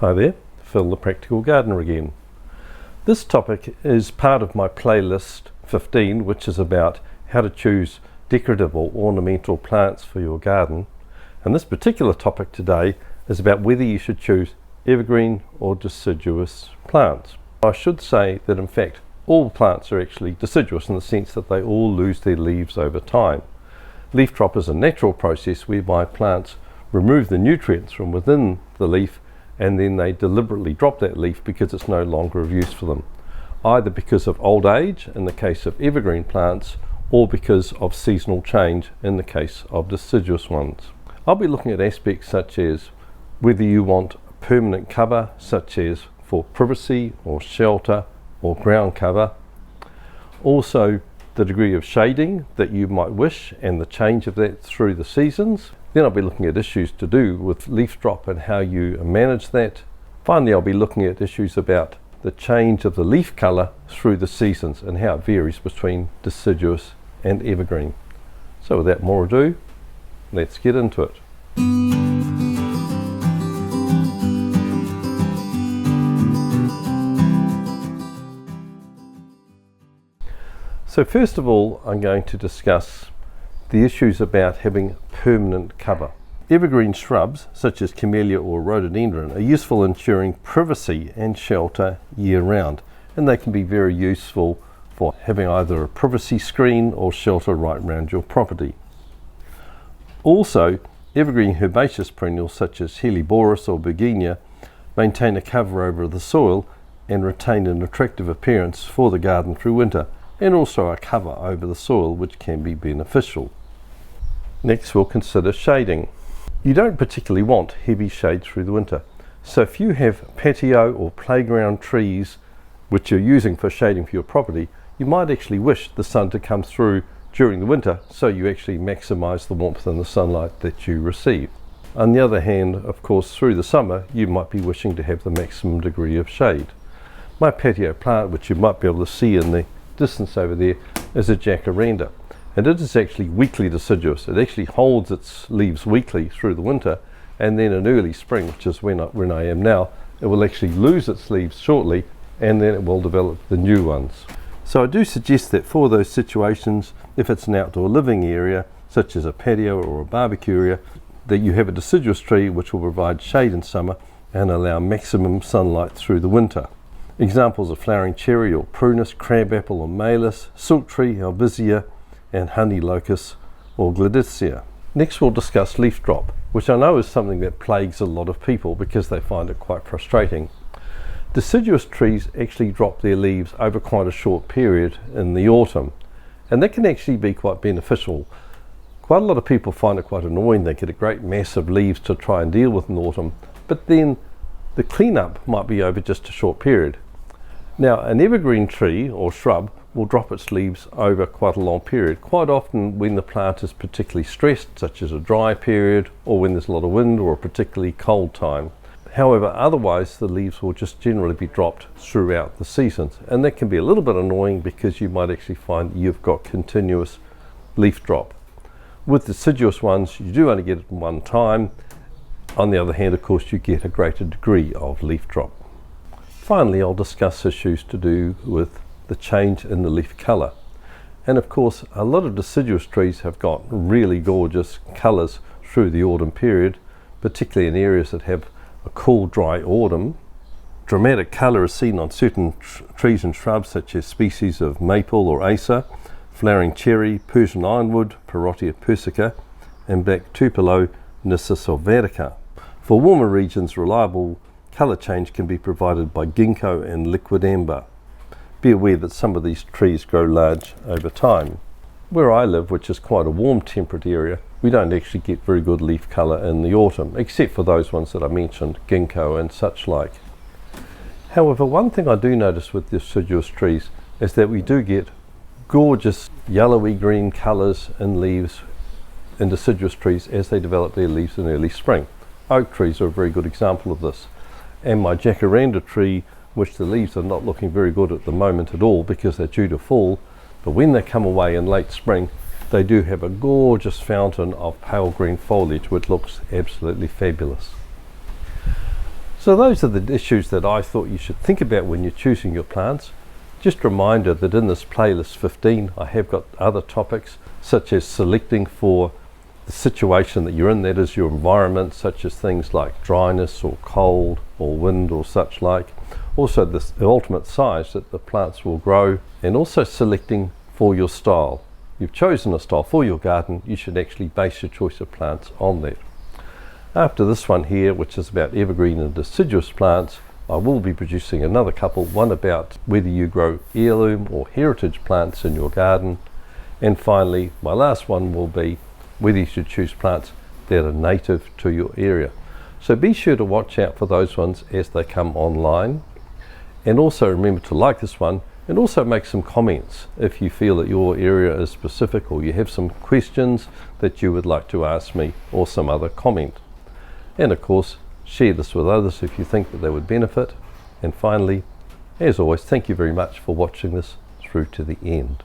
Hi there, Phil the Practical Gardener again. This topic is part of my playlist 15, which is about how to choose decorative or ornamental plants for your garden. And this particular topic today is about whether you should choose evergreen or deciduous plants. I should say that in fact all plants are actually deciduous in the sense that they all lose their leaves over time. Leaf drop is a natural process whereby plants remove the nutrients from within the leaf and then they deliberately drop that leaf because it's no longer of use for them, either because of old age in the case of evergreen plants or because of seasonal change in the case of deciduous ones. I'll be looking at aspects such as whether you want permanent cover, such as for privacy or shelter or ground cover, also the degree of shading that you might wish and the change of that through the seasons. Then I'll be looking at issues to do with leaf drop and how you manage that. Finally, I'll be looking at issues about the change of the leaf colour through the seasons and how it varies between deciduous and evergreen. So without more ado, let's get into it. So first of all, I'm going to discuss the issues about having permanent cover. Evergreen shrubs such as camellia or rhododendron are useful in ensuring privacy and shelter year round, and they can be very useful for having either a privacy screen or shelter right around your property. Also, evergreen herbaceous perennials such as Helleborus or Begonia maintain a cover over the soil and retain an attractive appearance for the garden through winter, and also a cover over the soil which can be beneficial. Next we'll consider shading. You don't particularly want heavy shade through the winter, so if you have patio or playground trees which you're using for shading for your property, you might actually wish the sun to come through during the winter so you actually maximize the warmth and the sunlight that you receive. On the other hand, of course, through the summer you might be wishing to have the maximum degree of shade. My patio plant, which you might be able to see in the distance over there, is a jacaranda, and it is actually weakly deciduous. It actually holds its leaves weakly through the winter, and then in early spring, which is when I am now, it will actually lose its leaves shortly and then it will develop the new ones. So I do suggest that for those situations, if it's an outdoor living area such as a patio or a barbecue area, that you have a deciduous tree which will provide shade in summer and allow maximum sunlight through the winter. Examples are flowering cherry or prunus, crabapple or malus, silk tree, albizia, and honey locust or gladitsia. Next we'll discuss leaf drop, which I know is something that plagues a lot of people because they find it quite frustrating. Deciduous trees actually drop their leaves over quite a short period in the autumn, and that can actually be quite beneficial. Quite a lot of people find it quite annoying. They get a great mass of leaves to try and deal with in autumn, but then the cleanup might be over just a short period. Now, an evergreen tree or shrub will drop its leaves over quite a long period, quite often when the plant is particularly stressed, such as a dry period or when there's a lot of wind or a particularly cold time. However, otherwise the leaves will just generally be dropped throughout the seasons, and that can be a little bit annoying because you might actually find you've got continuous leaf drop. With deciduous ones, you do only get it one time. On the other hand, of course, you get a greater degree of leaf drop. Finally, I'll discuss issues to do with the change in the leaf colour. And of course, a lot of deciduous trees have got really gorgeous colours through the autumn period, particularly in areas that have a cool, dry autumn. Dramatic colour is seen on certain trees and shrubs such as species of maple or acer, flowering cherry, Persian ironwood, Parotia persica, and black tupelo, Nissasilvatica. For warmer regions, reliable colour change can be provided by ginkgo and liquid amber. Be aware that some of these trees grow large over time. Where I live, which is quite a warm temperate area, we don't actually get very good leaf colour in the autumn, except for those ones that I mentioned, ginkgo and such like. However, one thing I do notice with deciduous trees is that we do get gorgeous yellowy green colours in leaves in deciduous trees as they develop their leaves in early spring. Oak trees are a very good example of this, and my jacaranda tree, which the leaves are not looking very good at the moment at all because they're due to fall, but when they come away in late spring they do have a gorgeous fountain of pale green foliage which looks absolutely fabulous. So those are the issues that I thought you should think about when you're choosing your plants. Just a reminder that in this playlist 15 I have got other topics such as selecting for the situation that you're in, that is your environment, such as things like dryness or cold or wind or such like. Also the ultimate size that the plants will grow, and also selecting for your style. You've chosen a style for your garden, you should actually base your choice of plants on that. After this one here, which is about evergreen and deciduous plants, I will be producing another couple, one about whether you grow heirloom or heritage plants in your garden, and finally my last one will be whether you should choose plants that are native to your area. So be sure to watch out for those ones as they come online, and also remember to like this one and also make some comments if you feel that your area is specific or you have some questions that you would like to ask me or some other comment. And of course, share this with others if you think that they would benefit. And finally, as always, thank you very much for watching this through to the end.